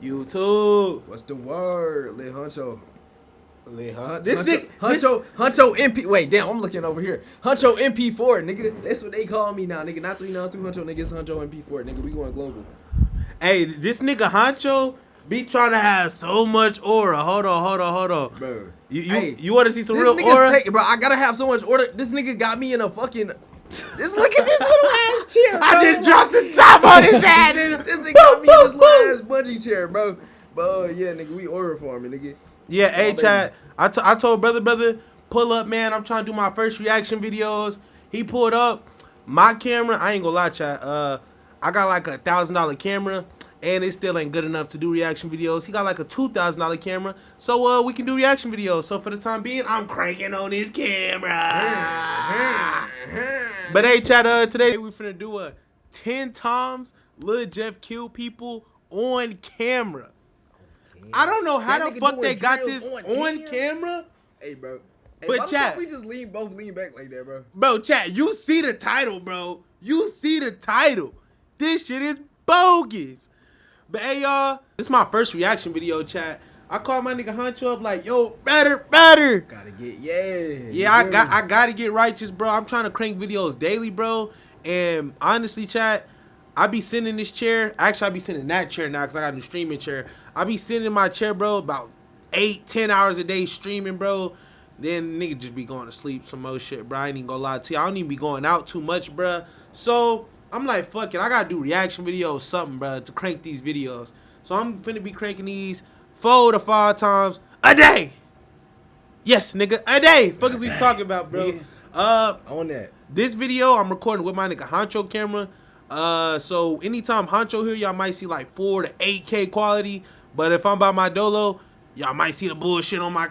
YouTube. What's the word, Lil Huncho? This nigga, Huncho MP. Wait, damn, I'm looking over here. Huncho MP4, nigga. That's what they call me now, nigga. Not 392 Huncho, nigga. It's Huncho MP4, nigga. We going global. Hey, this nigga Honcho be trying to have so much aura. Hold on. Bro. You want to see some This real nigga's aura? bro, I gotta have so much order. This nigga got me in a fucking... Look at this little ass chair, bro. I just dropped the top on his head. This nigga got me in this little ass bungee chair, bro. Bro, yeah, nigga, we order for me, nigga. Yeah, hey, chat. I told brother, pull up, man. I'm trying to do my first reaction videos. He pulled up. My camera, I ain't gonna lie, chat. I got like $1,000 camera, and it still ain't good enough to do reaction videos. He got like a $2,000 camera, so we can do reaction videos. So for the time being, I'm cranking on his camera. But hey, chat, today we finna do a 10 times Lil Jeff kill people on camera. I don't know how the fuck they got this on camera. Hey, bro. Hey, but chat, we just both lean back like that, bro. Bro, chat, you see the title, bro. You see the title. This shit is bogus. But hey, y'all, this is my first reaction video, chat. I called my nigga Huncho up like, yo, better. Gotta get, yeah, I gotta get righteous, bro. I'm trying to crank videos daily, bro. And honestly, chat, I be sitting in this chair. Actually, I be sitting in that chair now because I got a new streaming chair. I be sitting in my chair, bro, about 8-10 hours a day streaming, bro. Then nigga just be going to sleep, some more shit, bro. I ain't even gonna lie to you. I don't even be going out too much, bro. So I'm like, fuck it. I gotta do reaction videos, something, bro, to crank these videos. So I'm finna be cranking these 4 to 5 times a day. Yes, nigga, a day. Fuck is we talking about, bro? Yeah. On that. This video I'm recording with my nigga Honcho camera. So anytime Honcho here, y'all might see like 4 to 8K quality. But if I'm by my dolo, y'all might see the bullshit on my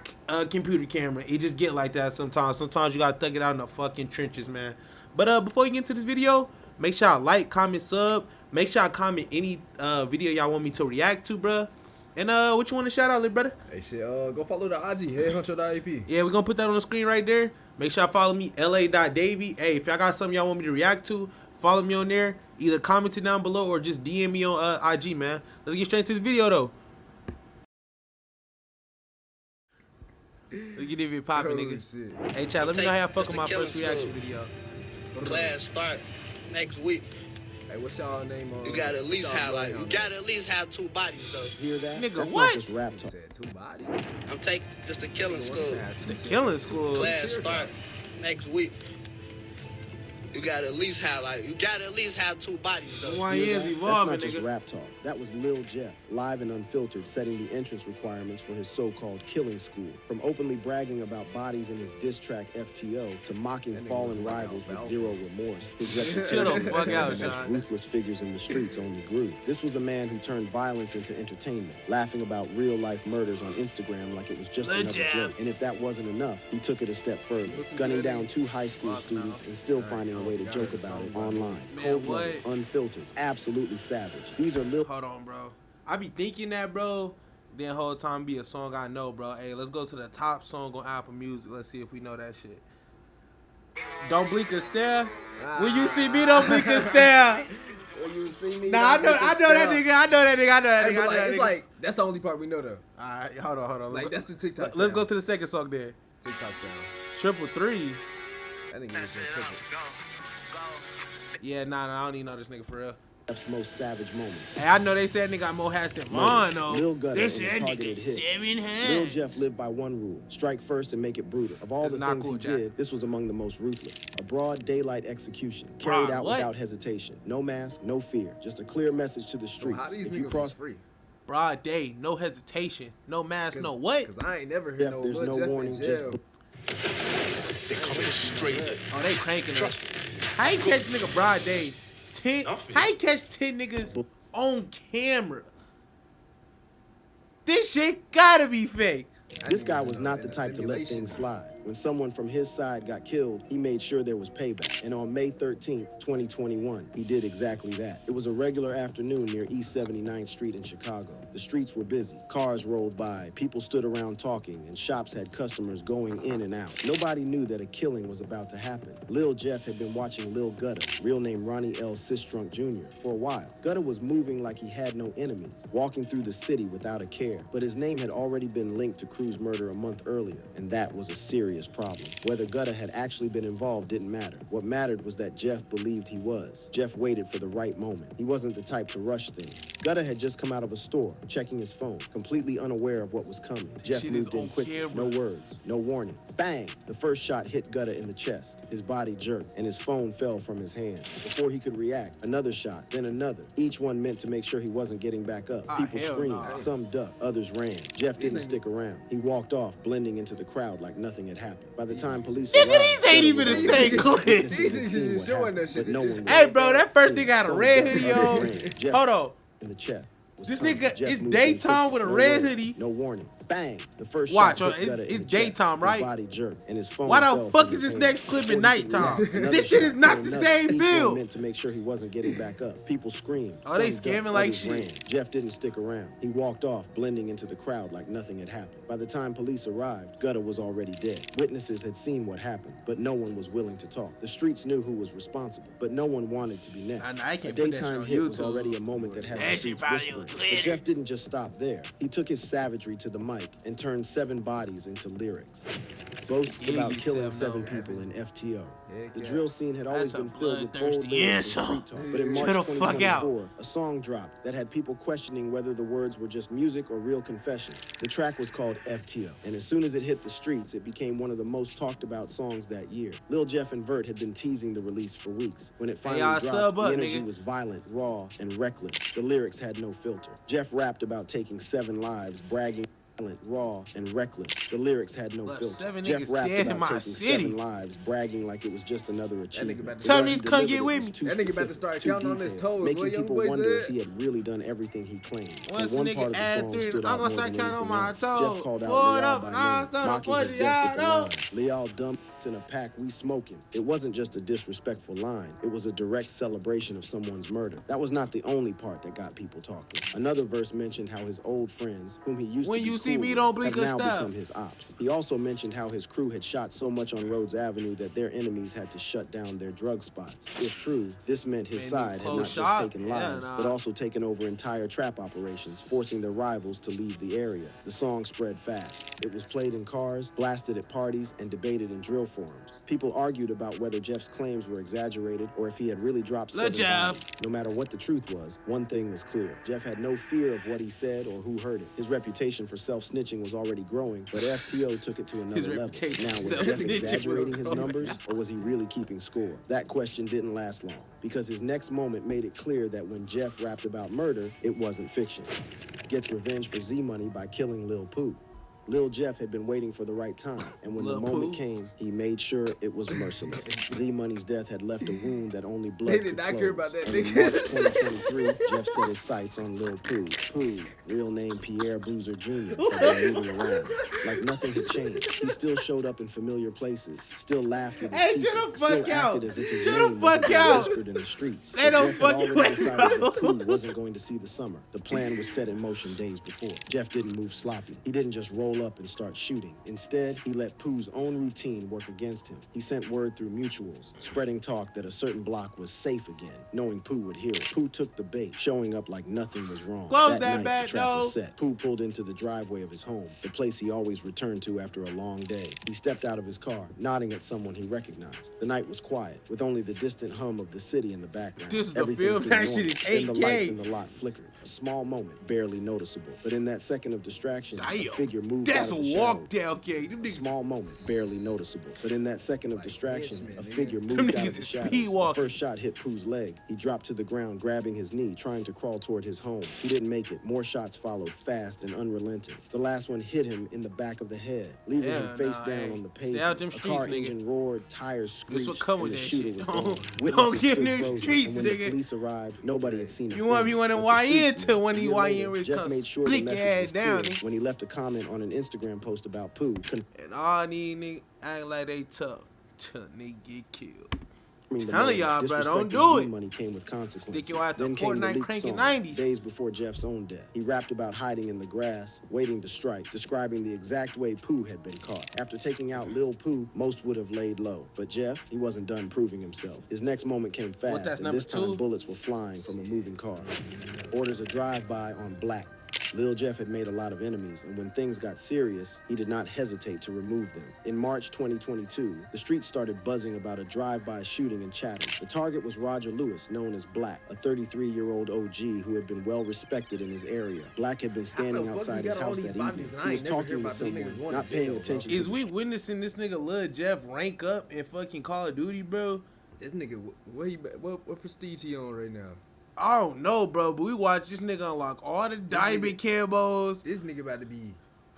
computer camera. It just get like that sometimes. Sometimes you gotta thug it out in the fucking trenches, man. But before you get into this video, make sure y'all like, comment, sub. Make sure y'all comment any video y'all want me to react to, bruh. And what you want to shout out, little brother? Hey, shit, go follow the IG, hey, Huncho.ap. Yeah, we're gonna put that on the screen right there. Make sure y'all follow me, la.davy. Hey, if y'all got something y'all want me to react to, follow me on there. Either comment it down below or just DM me on IG, man. Let's get straight into this video, though. Let's get it popping, nigga. Shit. Hey, chat, let me know how y'all fuck with my first reaction video. Class start next week. Hey, what's y'all name on? You gotta at least have two bodies though. Hear that? Nigga, that's what? Not just rap talk. Said 2 bodies. I'm taking just the killing school. The killing school. Class starts next week. You gotta at least have 2 bodies though. Why is That's evolving, not just nigga? rap talk. That was Lil Jeff, live and unfiltered, setting the entrance requirements for his so-called killing school. From openly bragging about bodies in his diss track FTO to mocking fallen rivals with zero remorse, his Chill the reputation fuck as one out, of the most John. ruthless figures in the streets only grew. This was a man who turned violence into entertainment, laughing about real-life murders on Instagram like it was just Lil another Jeff. joke. And if that wasn't enough, he took it a step further, gunning down 2 high school students and still finding a way to joke about it online. Cold-blooded, unfiltered, absolutely savage. These are Lil... Hold on, bro. I be thinking that, bro. Then whole time be a song I know, bro. Hey, let's go to the top song on Apple Music. Let's see if we know that shit. Don't blink or stare. When you see me, don't blink or stare. When you see me, Nah, I know that nigga. It's like, that's the only part we know, though. Alright, hold on. Like, that's the TikTok Let's sound. go to the second song there. TikTok sound. 333. That nigga is a triple. Yeah, nah, I don't even know this nigga for real. Jeff's most savage moments. Hey, I know they said nigga got more hats than Vaughn, though. Lil Gutter This in a nigga targeted hit. 7 hats. Lil Jeff lived by one rule: strike first and make it brutal. Of all That's the not things cool, he Jack. did, this was among the most ruthless. A broad daylight execution, carried out what? without hesitation. No mask, no fear. Just a clear message to the So streets. how these If you niggas cross was free? Broad day, no hesitation, no mask, no what? Because I ain't never heard Jeff, no there's Lil no Jeff in warning, jail. just They coming straight. Oh, they cranking us. How you catch nigga broad day? How you catch 10 niggas on camera? This shit gotta be fake. This guy was not the type to let things slide. When someone from his side got killed, he made sure there was payback. And on May 13th, 2021, he did exactly that. It was a regular afternoon near East 79th Street in Chicago. The streets were busy. Cars rolled by, people stood around talking, and shops had customers going in and out. Nobody knew that a killing was about to happen. Lil Jeff had been watching Lil Gutta, real name Ronnie L. Sistrunk Jr., for a while. Gutta was moving like he had no enemies, walking through the city without a care. But his name had already been linked to Crew's murder a month earlier, and that was a serious problem. Whether Gutta had actually been involved didn't matter. What mattered was that Jeff believed he was. Jeff waited for the right moment. He wasn't the type to rush things. Gutta had just come out of a store, checking his phone, completely unaware of what was coming. Jeff moved in quickly, no words, no warnings. Bang! The first shot hit Gutta in the chest. His body jerked, and his phone fell from his hand. Before he could react, another shot, then another. Each one meant to make sure he wasn't getting back up. People screamed, some ducked, others ran. Jeff didn't stick around. He walked off, blending into the crowd like nothing had happened. By the time police arrived, these ain't even the same clip. Hey, bro, that first nigga had a red hoodie on. Hold on. In the chest. This nigga, it's daytime with a red hoodie. No warnings. Bang. The first watch, shot it's daytime, right? His body jerked and his phone Why the fuck is this next clip at nighttime? This shit is not the same film. Meant to make sure he wasn't getting back up. People screamed. Oh, they scamming like shit. Jeff didn't stick around. He walked off, blending into the crowd like nothing had happened. By the time police arrived, Gutta was already dead. Witnesses had seen what happened, but no one was willing to talk. The streets knew who was responsible, but no one wanted to be next. A daytime hit was already a moment that had the streets whispering. But Jeff didn't just stop there. He took his savagery to the mic and turned 7 bodies into lyrics. Boasts about killing 7 people in FTO. The drill scene had always been filled with bold lyrics and street talk, but in March 2024, a song dropped that had people questioning whether the words were just music or real confessions. The track was called FTO, and as soon as it hit the streets, it became one of the most talked about songs that year. Lil Jeff and Vert had been teasing the release for weeks. When it finally dropped, the energy was violent, raw, and reckless. The lyrics had no filter. Jeff rapped about taking 7 lives, bragging, raw, and reckless. The lyrics had no filter. Jeff rapped about taking 7 lives, bragging like it was just another achievement. Tell me, come get with me. That nigga about to start counting on his toes, making people wonder if he had really done everything he claimed. And one part of the song stood out more than anything else. Jeff called out Leal by name, mocking his death with the line, "Leal dumb in a pack, we smoking." It wasn't just a disrespectful line. It was a direct celebration of someone's murder. That was not the only part that got people talking. Another verse mentioned how his old friends, whom he used to be cool with, have now become his ops. He also mentioned how his crew had shot so much on Rhodes Avenue that their enemies had to shut down their drug spots. If true, this meant his side had not just taken lives, but also taken over entire trap operations, forcing their rivals to leave the area. The song spread fast. It was played in cars, blasted at parties, and debated in drill forums. People argued about whether Jeff's claims were exaggerated or if he had really dropped 7 bodies. No matter what the truth was, one thing was clear. Jeff had no fear of what he said or who heard it. His reputation for self-snitching was already growing, but FTO took it to another level. Now, was Jeff exaggerating his numbers, or was he really keeping score? That question didn't last long, because his next moment made it clear that when Jeff rapped about murder, it wasn't fiction. Gets revenge for Z-Money by killing Lil Pooh. Lil Jeff had been waiting for the right time, and when the moment came, he made sure it was merciless. Z-Money's death had left a wound that only blood could close. Care about that, and in March 2023, Jeff set his sights on Lil Pooh. Pooh, real name Pierre Boozer Jr., had been moving around. Like nothing had changed. He still showed up in familiar places, still laughed with his people, still acted as if his name wasn't being whispered in the streets. But Jeff had already decided that Pooh wasn't going to see the summer. The plan was set in motion days before. Jeff didn't move sloppy. He didn't just roll up and start shooting. Instead, he let Pooh's own routine work against him. He sent word through mutuals, spreading talk that a certain block was safe again, knowing Pooh would hear it. Pooh took the bait, showing up like nothing was wrong. That night, the trap was set. Pooh pulled into the driveway of his home, the place he always returned to after a long day. He stepped out of his car, nodding at someone he recognized. The night was quiet, with only the distant hum of the city in the background. Everything seemed normal. Then the lights in the lot flickered. A small moment, barely noticeable. But in that second of distraction, a figure moved out of the shadows. Small moment, barely noticeable. But in that second of distraction, a figure moved out of the shadows. The first shot hit Pooh's leg. He dropped to the ground, grabbing his knee, trying to crawl toward his home. He didn't make it. More shots followed, fast and unrelenting. The last one hit him in the back of the head, leaving him face down on the pavement. A car engine roared, tires screeched, and the shooter was gone. Witnesses stood frozen, and when the police arrived, nobody had seen him. You want to YN Till when A he year later, YN Jeff comes made sure the blick message ass was down, clear nigga. when he left a comment on an Instagram post about Pooh, And all these niggas act like they tough till they get killed. the Telling murder. y'all, bro, don't Disrespecting do it. Z-Money came with consequences. Stick your ass to Then came the Fortnite leaked cranking song, 90s. days before Jeff's own death. He rapped about hiding in the grass, waiting to strike, describing the exact way Pooh had been caught. After taking out Lil Pooh, most would have laid low. But Jeff, he wasn't done proving himself. His next moment came fast, that's and this number time two? bullets were flying from a moving car. Orders a drive-by on Black. Lil Jeff had made a lot of enemies, and when things got serious, he did not hesitate to remove them. In March 2022, the streets started buzzing about a drive-by shooting in Chatham. The target was Roger Lewis, known as Black, a 33-year-old OG who had been well-respected in his area. Black had been standing fuck outside you his got all house these that bodies evening. and I He was ain't never hear talking with about them niggas someone, going not to paying jail, bro. attention to Is the we witnessing this nigga Lil Jeff rank up in fucking Call of Duty, bro? This nigga, what prestige he on right now? I don't know, bro, but we watch this nigga unlock all the diamond camos. This nigga about to be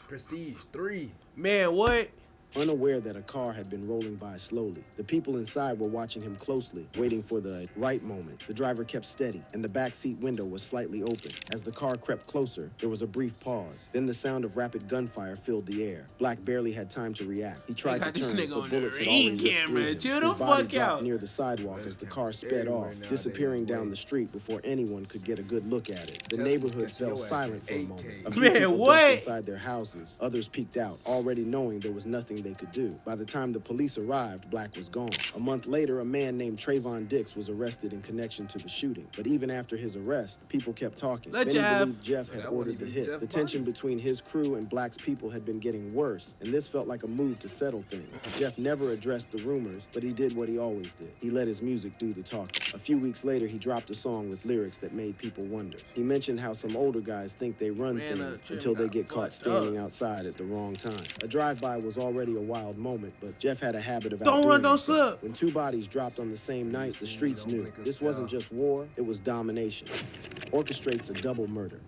prestige 3. Man, what? Unaware that a car had been rolling by slowly, the people inside were watching him closely, waiting for the right moment. The driver kept steady, and the backseat window was slightly open. As the car crept closer, there was a brief pause. Then the sound of rapid gunfire filled the air. Black barely had time to react. He tried to got this turn, nigga but on bullets the had already ring ripped camera. through him. Chill the His body fuck dropped out. near the sidewalk as the car sped off, right now, disappearing nigga. down the street before anyone could get a good look at it. The Tesla's neighborhood catching fell your ass silent at for a 8K. moment. A few Man, people what? ducked inside their houses. Others peeked out, already knowing there was nothing they could do. By the time the police arrived, Black was gone. A month later, a man named Trayvon Dix was arrested in connection to the shooting. But even after his arrest, people kept talking. Let Many Jeff. believed Jeff So had that ordered the wasn't even hit. Jeff The Body. tension between his crew and Black's people had been getting worse, and this felt like a move to settle things. Jeff never addressed the rumors, but he did what he always did. He let his music do the talking. A few weeks later, he dropped a song with lyrics that made people wonder. He mentioned how some older guys think they run Man, things Jim until they got get caught fucked standing up. outside at the wrong time. A drive-by was already a wild moment, but Jeff had a habit of Don't outdoing run, don't himself. slip. When two bodies dropped on the same night, the streets knew. This wasn't just war, it was domination. Orchestrates a double murder.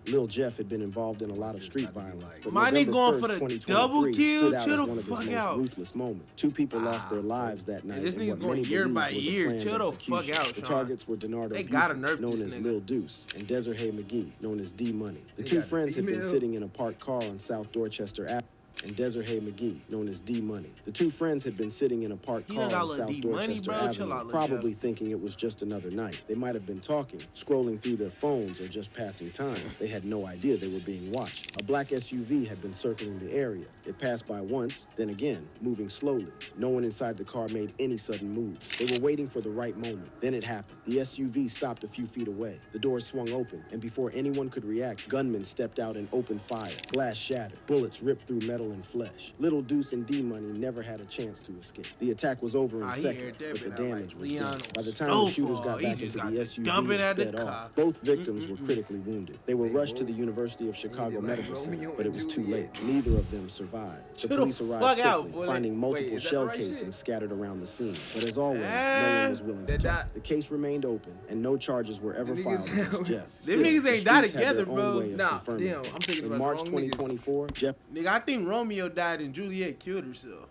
Lil Jeff had been involved in a lot of street violence, but My nigga November going 1st, for the 2023 double kill? stood out Chill as the one of his fuck most out. ruthless moments. Two people lost their lives that night this in nigga's what going many year believed by was year. a planned Chill the fuck execution. out, The Sean. targets were Denardo They gotta Buford, nerf known this as nigga. Lil Deuce, and Desiree McGee, known as D Money. The They two got a friends had been female. sitting in a parked car on South Dorchester Ave, and Desiree McGee, known as D Money. The two friends had been sitting in a parked You car done got on little South D Money, Dorchester bro? Chill Avenue, out, Lil probably Jeff. thinking it was just another night. They might have been talking, scrolling through their phones, or just passing time. They had no idea they were being watched. A black SUV had been circling the area. It passed by once, then again, moving slowly. No one inside the car made any sudden moves. They were waiting for the right moment. Then it happened. The SUV stopped a few feet away. The doors swung open, and before anyone could react, gunmen stepped out and opened fire. Glass shattered. Bullets ripped through metal and flesh. Little Deuce and D Money never had a chance to escape. The attack was over in he seconds, aired but the that bit out damage like was Leon done. By the on time the shooters Snowfall, got he back just into got the to SUV dumping and at the sped cop. off, both victims were critically wounded. They were rushed to the University of Chicago like Medical Romeo Center, and but it was too Juliet. late. Neither of them survived. The Chill the police fuck arrived out, quickly, boy. finding multiple Wait, is that shell the right shit? casings scattered around the scene. But as always, no Ah. one was willing to That talk. died- The case remained open, and no charges were ever The niggas filed against was- Jeff. Them Still, niggas the ain't died streets had together, their bro. own way of Nah, confirming damn, it. I'm thinking In about March the wrong niggas. 2024, Jeff Nigga, I think Romeo died and Juliet killed herself.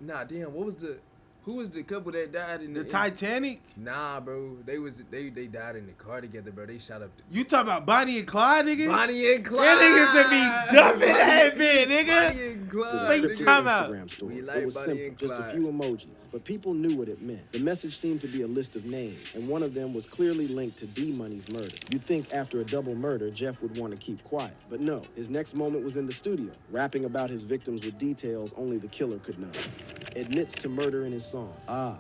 Nah, damn. Who was the couple that died in The Titanic? Nah, bro. They died in the car together, bro. They shot up You talking about Bonnie and Clyde, nigga? Bonnie and Clyde. That niggas to be dumping that bit, nigga. Bonnie and to the Clyde. Wait, cryptic time out. Instagram story. We It like was Bonnie simple, and just a Clyde. few emojis, but people knew what it meant. The message seemed to be a list of names, and one of them was clearly linked to D Money's murder. You'd think after a double murder, Jeff would want to keep quiet, but no. His next moment was in the studio, rapping about his victims with details only the killer could know. Admits to murder in his song, Ah.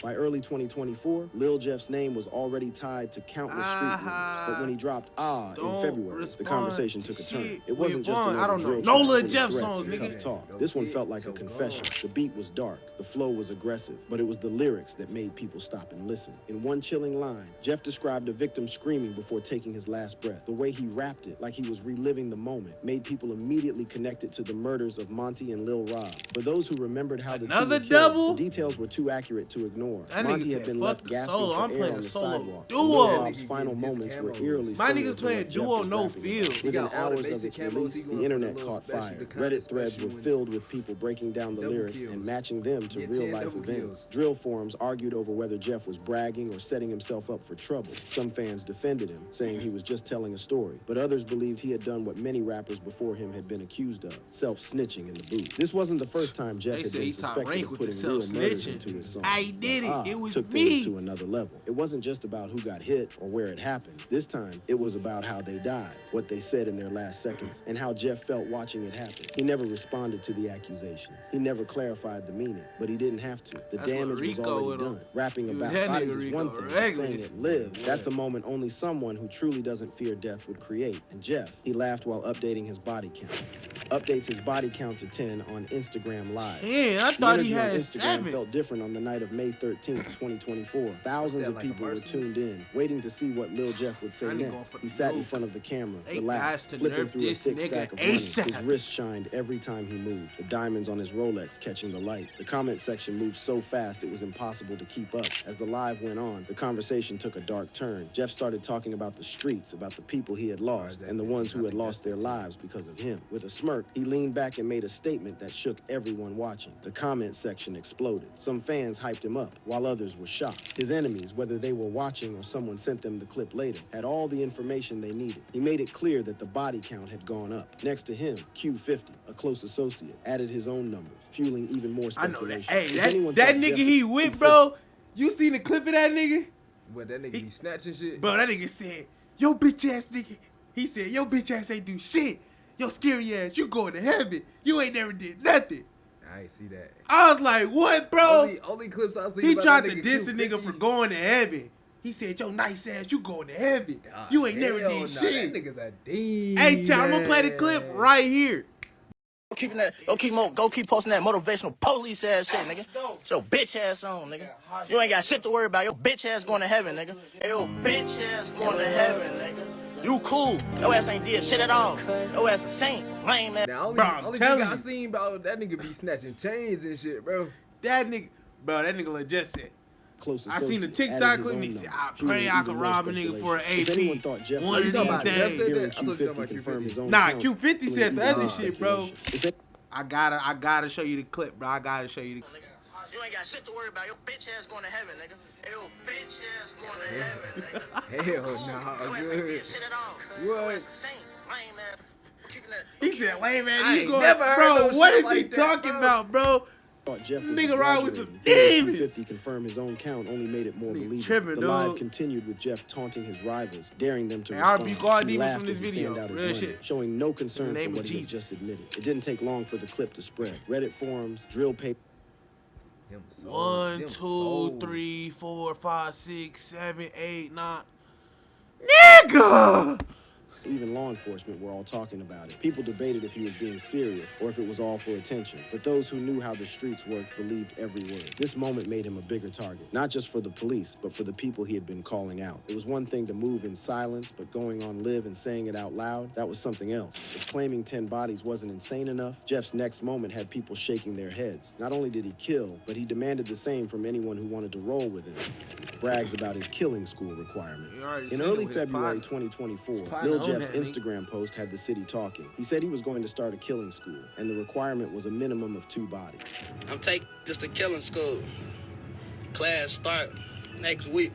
By early 2024, Lil Jeff's name was already tied to countless street rumors. But when he dropped in Don't February, the respond conversation took a turn. shit. It wasn't Wait, just Vaughn, another I don't know. drill No track Lil full of Jeff threats songs, and nigga. tough talk. Go This one kids, felt like so a confession. gone. The beat was dark, the flow was aggressive, but it was the lyrics that made people stop and listen. In one chilling line, Jeff described a victim screaming before taking his last breath. The way he rapped it, like he was reliving the moment, made people immediately connect it to the murders of Monty and Lil Rob. For those who remembered how the two Another were killed, double? the details were too accurate to ignore. more. That nigga Monty had said, been "Fuck left the gasping solo. for I'm air playing on a the solo sidewalk. duo." Lil Bob's Nigga final getting his moments were camos. eerily My similar niggas to playing what Jeff duo, was no rapping feel. about. He Within got all the hours of basic its camos, he release, going the for internet the little caught special, fire. the kind of Reddit threads special were ones. filled with people breaking down the Double lyrics kills. and matching them to Get 10 real-life double events. kills. Drill forums argued over whether Jeff was bragging or setting himself up for trouble. Some fans defended him, saying he was just telling a story, but others believed he had done what many rappers before him had been accused of, self-snitching in the booth. This wasn't the first time Jeff They had say been he top suspected rank of with putting the real murders self-snitching. into his songs. I did it. But It was took me. things to another level. It wasn't just about who got hit or where it happened. This time, it was about how they died, what they said in their last seconds, and how Jeff felt watching it happen. He never responded to the accusations. He never clarified the meaning, but he didn't have to. The That's what damage was Rico already with him. done. Rapping Dude, about that bodies nigga is Rico one thing, but regular. saying it lived, that's a moment only someone who truly doesn't fear death would create. And Jeff, he laughed while updating his body count. Updates his body count to 10 on Instagram Live. Man, I The thought he energy on had Instagram 7. felt different on the night of May 13th, 2024. Thousands that, of like a people were Mercedes? tuned in, waiting to see what Lil Jeff would say I ain't going next. for He the sat in nuke. front of the camera, They relaxed, got to flipping nerf through a this thick nigga stack of money. ASAP. His wrist shined every time he moved, the diamonds on his Rolex catching the light. The comment section moved so fast it was impossible to keep up. As the live went on, the conversation took a dark turn. Jeff started talking about the streets, about the people he had lost, and the ones who had lost their lives because of him. With a smirk, he leaned back and made a statement that shook everyone watching. The comment section exploded. Some fans hyped him up, while others were shocked. His enemies, whether they were watching or someone sent them the clip later, had all the information they needed. He made it clear that the body count had gone up. Next to him, Q50, a close associate, added his own numbers, fueling even more I know that. speculation. Hey, If anyone that thought nigga Jeff he with, bro. You seen the clip of that nigga? What, that nigga be snatching shit? Bro, that nigga said, "Yo, bitch ass nigga." He said, "Yo, bitch ass ain't do shit. Yo, scary ass, you going to heaven. You ain't never did nothing." I ain't see that. I was like, "What, bro?" Only clips I see. He about tried that to nigga diss a nigga Q50. for going to heaven. He said, "Yo, nice ass, you going to heaven. Ah, You ain't never hell did nah, shit." That nigga's a demon. Hey, child, I'm gonna play the clip right here. Go keep posting that motivational police ass shit, nigga. Get your bitch ass on, nigga. You ain't got shit to worry about. Your bitch ass going to heaven, nigga. Hey, your bitch ass going to heaven, nigga. You cool. Your ass ain't did shit at all. Your ass a saint. Lame ass. Now, Bro, I'm only telling thing I you. seen about that nigga be snatching chains and shit, bro. That nigga legit said. Close I seen the associate TikTok added his clip own and he said, number, "I fueling pray I even can more rob a nigga for an speculation. If AP. anyone thought Jeff One was of these talking about Jeff days." said hearing that? I thought you were talking Q50 about confirm his own Nah, count, Q50 said fueling the even other more shit, bro. speculation. If it- I gotta show you the clip, bro. I gotta show you the clip. You ain't got shit to worry about. Your bitch ass going to heaven, nigga. Hey, your bitch ass going to heaven, nigga. Hell Cool. nah, Your ass ain't good. did shit at all. What? Your ass a saint. Lame ass. Keeping that. He said, "Wait, man, I you ain't going, never heard bro? no What shit is he like that, talking bro. about, bro?" thought Jeff was Nigga ride with some exaggerating. demons. Hearing Q50 confirm his own count only made it more Nigga believable. tripping, The live dog. continued with Jeff taunting his rivals, daring them to Hey, I respond. rebuke all He demons laughed from this as he video. fanned out his Real money, shit. showing no concern In the for name what of he had Jesus. just admitted. It didn't take long for the clip to spread. Reddit forums, drill paper. Them souls, 1, them 2, souls. 3, 4, 5, 6, 7, 8, 9. Nigga! Even law enforcement were all talking about it. People debated if he was being serious or if it was all for attention. But those who knew how the streets worked believed every word. This moment made him a bigger target, not just for the police, but for the people he had been calling out. It was one thing to move in silence, but going on live and saying it out loud, that was something else. If claiming 10 bodies wasn't insane enough, Jeff's next moment had people shaking their heads. Not only did he kill, but he demanded the same from anyone who wanted to roll with him. Brags about his killing school requirement. You already In seen it early with his February partner. 2024, partner Lil on Jeff's that, nigga. Instagram post had the city talking. He said he was going to start a killing school, and the requirement was a minimum of 2 bodies. I'm taking this to killing school. Class start next week.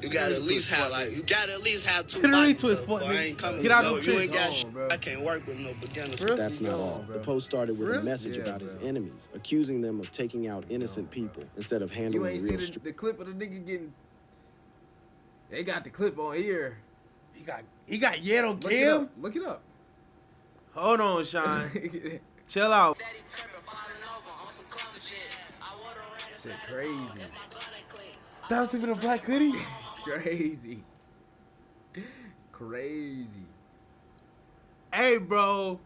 You gotta at least have two Hit a bodies. retwist, though, fuck, before I nigga. ain't coming. Get out No, the you ain't trick. got Go on, shit. bro. I can't work with no beginners. Real? That's not Go all. on, bro. The post started with a Real? message Yeah, about his bro. enemies, accusing them of taking out innocent people instead of You handling ain't real seen the clip of the nigga getting. They got the clip on here. He got yet on Look it Cam? up. Look it up. Hold on, Sean. Chill out. Shit crazy. That was even a black hoodie? Crazy. Crazy. Hey, bro.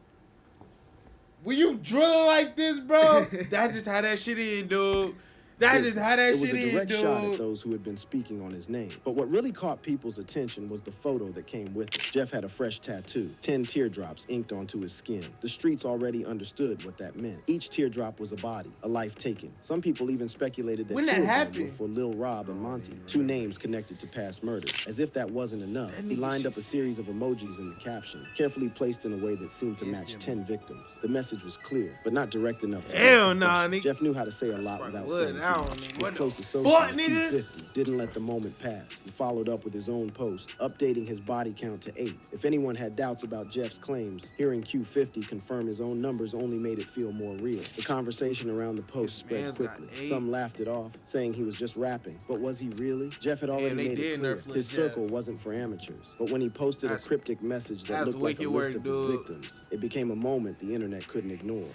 When you drill like this, bro, that just had that shit in, dude. That's just how that It was shit a is, direct shot at dude. those who had been speaking on his name. But what really caught people's attention was the photo that came with it. Jeff had a fresh tattoo, 10 teardrops inked onto his skin. The streets already understood what that meant. Each teardrop was a body, a life taken. Some people even speculated that When two that of them were happened? for Lil Rob and Monty, two names connected to past murder. As if that wasn't enough, he lined up a series of emojis in the caption, carefully placed in a way that seemed to match 10 victims. The message was clear, but not direct enough to Hell make nah, confession. nigga. Jeff knew how to say a lot without saying too much. His What the close fuck, associate, nigga? Q50, didn't let the moment pass. He followed up with his own post, updating his body count to 8. If anyone had doubts about Jeff's claims, hearing Q50 confirm his own numbers only made it feel more real. The conversation around the post spread man's got quickly. 8. Some laughed it off, saying he was just rapping. But was he really? Jeff had already they made it did clear nerf Lil his Jeff. circle wasn't for amateurs. But when he posted a That's- cryptic message that that's looked like a wicked list work, of his dude. victims, it became a moment the internet couldn't ignore.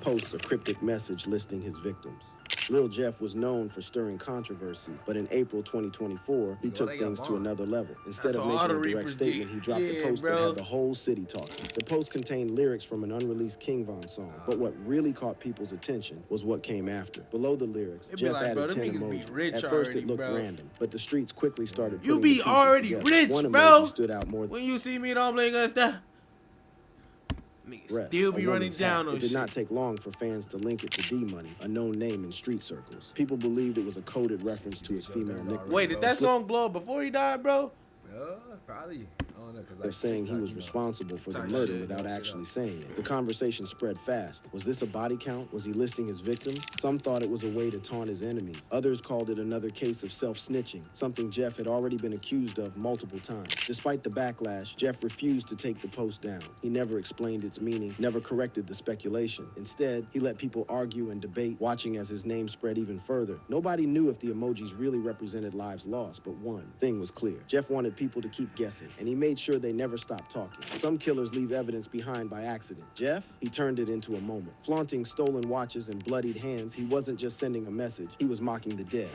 Posts a cryptic message listing his victims. Lil Jeff was known for stirring controversy, but in April 2024, he took things to another level. Instead That's of what all making the a direct Reapers statement, did. he dropped a Yeah, post that bro. had the whole city talking. The post contained lyrics from an unreleased King Von song, but what really caught people's attention was what came after. Below the lyrics, It be Jeff like, added bro, them 10 niggas be emojis. rich At first, already, it looked bro. random, but the streets quickly started You putting be the pieces already together. rich, One emoji bro. stood out more When you see me, don't blink us down. Niggas rest, still a be running woman's down hat. on It did shit. not take long for fans to link it to D-Money, a known name in street circles. People believed it was a coded reference to his female nickname. Wait, did that song blow up before he died, bro? Probably. I don't know, cause Of saying he was responsible for the Type murder shit. without actually saying it. The conversation spread fast. Was this a body count? Was he listing his victims? Some thought it was a way to taunt his enemies. Others called it another case of self-snitching, something Jeff had already been accused of multiple times. Despite the backlash, Jeff refused to take the post down. He never explained its meaning, never corrected the speculation. Instead, he let people argue and debate, watching as his name spread even further. Nobody knew if the emojis really represented lives lost, but one thing was clear. Jeff wanted people to keep guessing, and he made sure they never stopped talking. Some killers leave evidence behind by accident. Jeff, he turned it into a moment. Flaunting stolen watches and bloodied hands, he wasn't just sending a message, he was mocking the dead.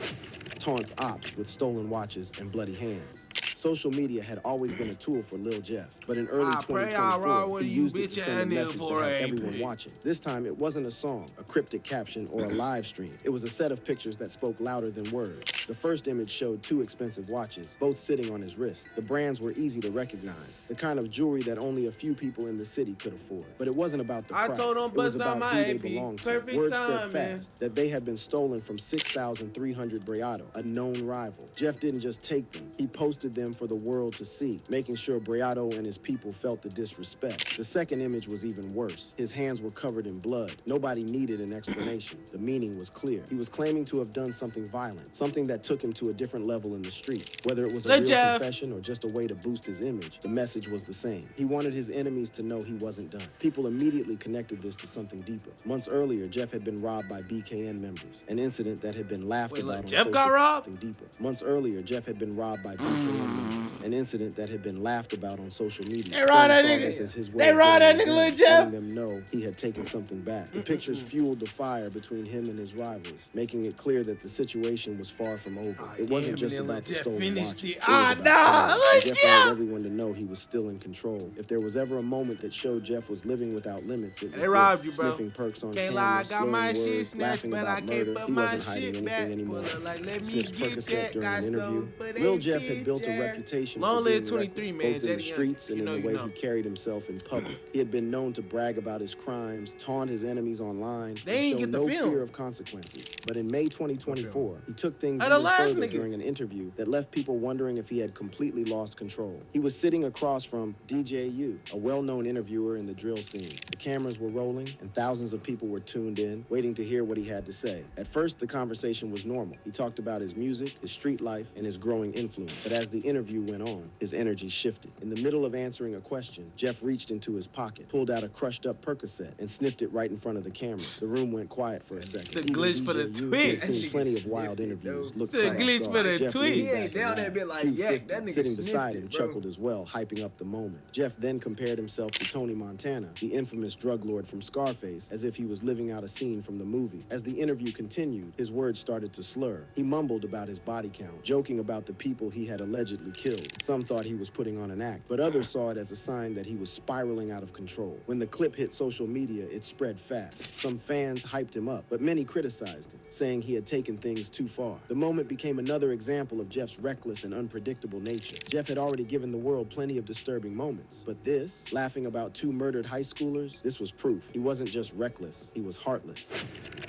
Taunts ops with stolen watches and bloody hands. Social media had always been a tool for Lil Jeff, but in early I pray I rob 2024, one he of you used it to bitch send a ass niggas message for that had AP. everyone watching. This time, it wasn't a song, a cryptic caption, or a live stream. It was a set of pictures that spoke louder than words. The first image showed 2 expensive watches, both sitting on his wrist. The brands were easy to recognize, the kind of jewelry that only a few people in the city could afford. But it wasn't about the I price. told 'em It was bust out about my who they AP. belonged to. Perfect Word time, spread man. fast that they had been stolen from 6,300 Breado, a known rival. Jeff didn't just take them, he posted them for the world to see, making sure Breado and his people felt the disrespect. The second image was even worse. His hands were covered in blood. Nobody needed an explanation. The meaning was clear. He was claiming to have done something violent, something that took him to a different level in the streets. Whether it was a Let real Jeff. confession or just a way to boost his image, the message was the same. He wanted his enemies to know he wasn't done. People immediately connected this to something deeper. Months earlier, Jeff had been robbed by BKN members, an incident that had been laughed Wait, about look, on Jeff social got robbed? something deeper. Months earlier, Jeff had been robbed by BKN members, an incident that had been laughed about on social media. They robbed Some that saw nigga. this as his way They of robbed getting that nigga, revenge, Lil Jeff. letting them know he had taken something back. The pictures fueled the fire between him and his rivals, making it clear that the situation was far from over. It wasn't just about the stolen watches. It was about power. And Jeff wanted everyone to know he was still in control. If there was ever a moment that showed Jeff was living without limits, it was They robbed this. you, bro. Sniffing perks on Can't camera, lie, I got slurring my shit words, snatched, laughing but I about can't murder. put He my wasn't hiding shit anything back. anymore. Pull up like, let me Sniffs get Percocet that. during Got an interview. something for they Lil Jeff had built a bitch ass. reputation Long for live being 23, reckless, man. both in the Jetty streets and you in know the you way know. he carried himself in public. He had been known to brag about his crimes, taunt his enemies online, They and ain't show get the no film. fear of consequences. But in May 2024, he took things Hey, the even last further nigga. during an interview that left people wondering if he had completely lost control. He was sitting across from DJU, a well-known interviewer in the drill scene. The cameras were rolling, and thousands of people were tuned in, waiting to hear what he had to say. At first, the conversation was normal. He talked about his music, his street life, and his growing influence. But as the interview went on, his energy shifted. In the middle of answering a question, Jeff reached into his pocket, pulled out a crushed-up Percocet, and sniffed it right in front of the camera. The room went quiet for a second. It's a Even glitch for the DJU, tweet. who had seen That plenty nigga of wild sniffed it, interviews, though. looked It's a caught off glitch guard. for the Jeff tweet. leaned He back ain't and down laughed. that bit like, Q50, yeah, that nigga sitting sniffed beside it, him, bro. chuckled as well, hyping up the moment. Jeff then compared himself to Tony Montana, the infamous drug lord from Scarface, as if he was living out a scene from the movie. As the interview continued, his words started to slur. He mumbled about his body count, joking about the people he had allegedly killed. trolling. Some thought he was putting on an act, but others saw it as a sign that he was spiraling out of control. When the clip hit social media, it spread fast. Some fans hyped him up, but many criticized him, saying he had taken things too far. The moment became another example of Jeff's reckless and unpredictable nature. Jeff had already given the world plenty of disturbing moments, but this, laughing about 2 murdered high schoolers, this was proof. He wasn't just reckless, he was heartless.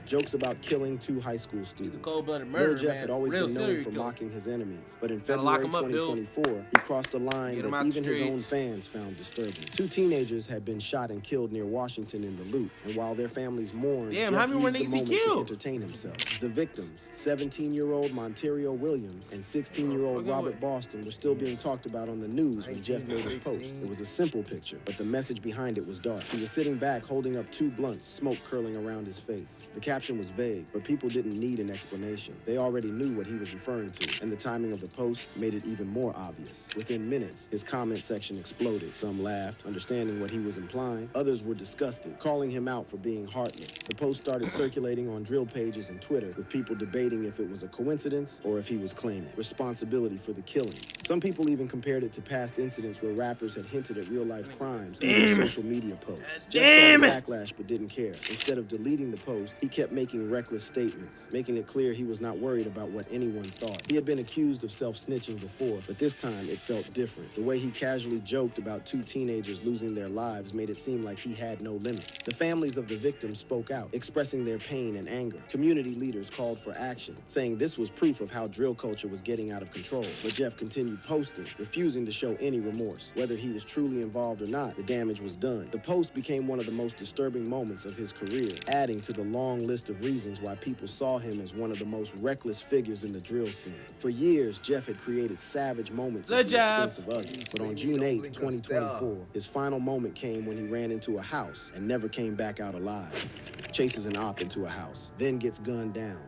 Jokes about killing 2 high school students. He's a cold-blooded Lil murderer, Jeff man. had always Real been known serial for killer. mocking his enemies, but in Gotta lock February him up, dude. 2024, he crossed a line Get him that out the even his own streets. fans found disturbing. 2 teenagers had been shot and killed near Washington in the loot, and while their families mourned, Damn, Jeff how many more used the niggas he moment to killed? entertain himself. The victims, 17-year-old Monterio Williams and 16-year-old fucking Robert way. Boston, were still being talked about on the news when Jeff made his 16. post. It was a simple picture, but the message behind it was dark. He was sitting back holding up 2 blunts, smoke curling around his face. The caption was vague, but people didn't need an explanation. They already knew what he was referring to, and the timing of the post made it even more obvious. Within minutes, his comment section exploded. Some laughed, understanding what he was implying. Others were disgusted, calling him out for being heartless. The post started circulating on drill pages and Twitter, with people debating if it was a coincidence or if he was claiming responsibility for the killings. Some people even compared it to past incidents where rappers had hinted at real-life crimes in social media posts. Jeff saw the backlash but didn't care. Instead of deleting the post, he kept making reckless statements, making it clear he was not worried about what anyone thought. He had been accused of self-snitching before, but this time it felt different. The way he casually joked about 2 teenagers losing their lives made it seem like he had no limits. The families of the victims spoke out, expressing their pain and anger. Community leaders called for action, saying this was proof of how drill culture was getting out of control. But Jeff continued posting, refusing to show any remorse. Whether he was truly involved or not, the damage was done. The post became one of the most disturbing moments of his career, adding to the long list of reasons why people saw him as one of the most reckless figures in the drill scene. For years, Jeff had created savage moments at the expense of others. But on June 8th, 2024, his final moment came when he ran into a house and never came back out alive. Chases an op into a house, then gets gunned down.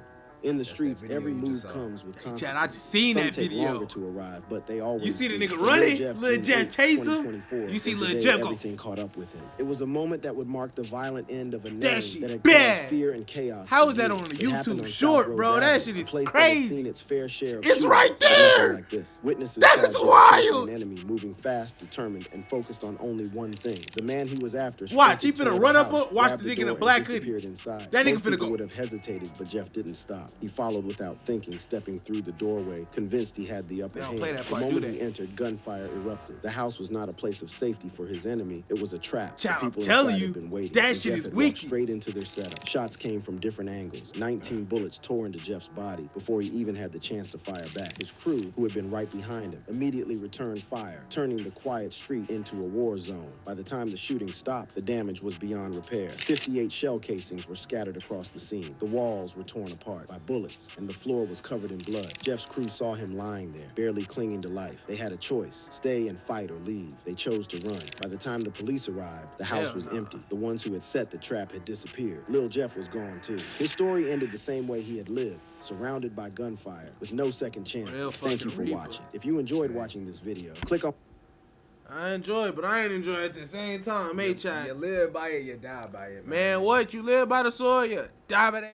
In the streets, video every you move just saw. comes with Chad, consequences. I just seen Some that take video. longer to arrive, but they always You see the do. nigga For running? Jeff, Lil June Jeff 8th, chase him? 2024 You see was Lil the day Jeff go- everything caught up with him. It was a moment that would mark the violent end of a That name shit that had bad. caused fear and chaos. How for is that years. on the It happened YouTube on short, South bro? Rhodes That Avenue, shit a is place that had crazy. seen its fair share of It's shootings, right but nothing there. like this. Witnesses That saw is Jeff wild. chasing an enemy, moving fast, determined, and focused on only one thing. The man he was after Watch, he sprinted finna toward run the up house, on- watch grabbed the nigga in door, a black and hoodie. disappeared inside. That nigga Most finna people go- would have hesitated, but Jeff didn't stop. He followed without thinking, stepping through the doorway, convinced he had the upper They don't hand. play that The part, do moment they? he entered, gunfire erupted. The house was not a place of safety for his enemy. It was a trap. The Child, I'm people telling inside you, had been waiting. that and shit Jeff is had wicked. walked straight into their setup. Shots came from different angles. 19 bullets tore into Jeff's body before he even had the chance to fire back. His crew, who had been right behind him, immediately returned fire, turning the quiet street into a war zone. By the time the shooting stopped, the damage was beyond repair. 58 shell casings were scattered across the scene. The walls were torn apart by bullets, and the floor was covered in blood. Jeff's crew saw him lying there, barely clinging to life. They had a choice: stay and fight or leave. They chose to run. By the time the police arrived, the house Hell was nah. empty. The ones who had set the trap had disappeared. Lil Jeff was gone too. His story ended the same way he had lived, surrounded by gunfire, with no second chance. Real Thank you fucking for Reaper. watching. If you enjoyed watching this video, click on I enjoy it, but I ain't enjoy it at the same time. Hey, You Chad. live by it, you die by it. Man, what? You live by the sword, you die by that.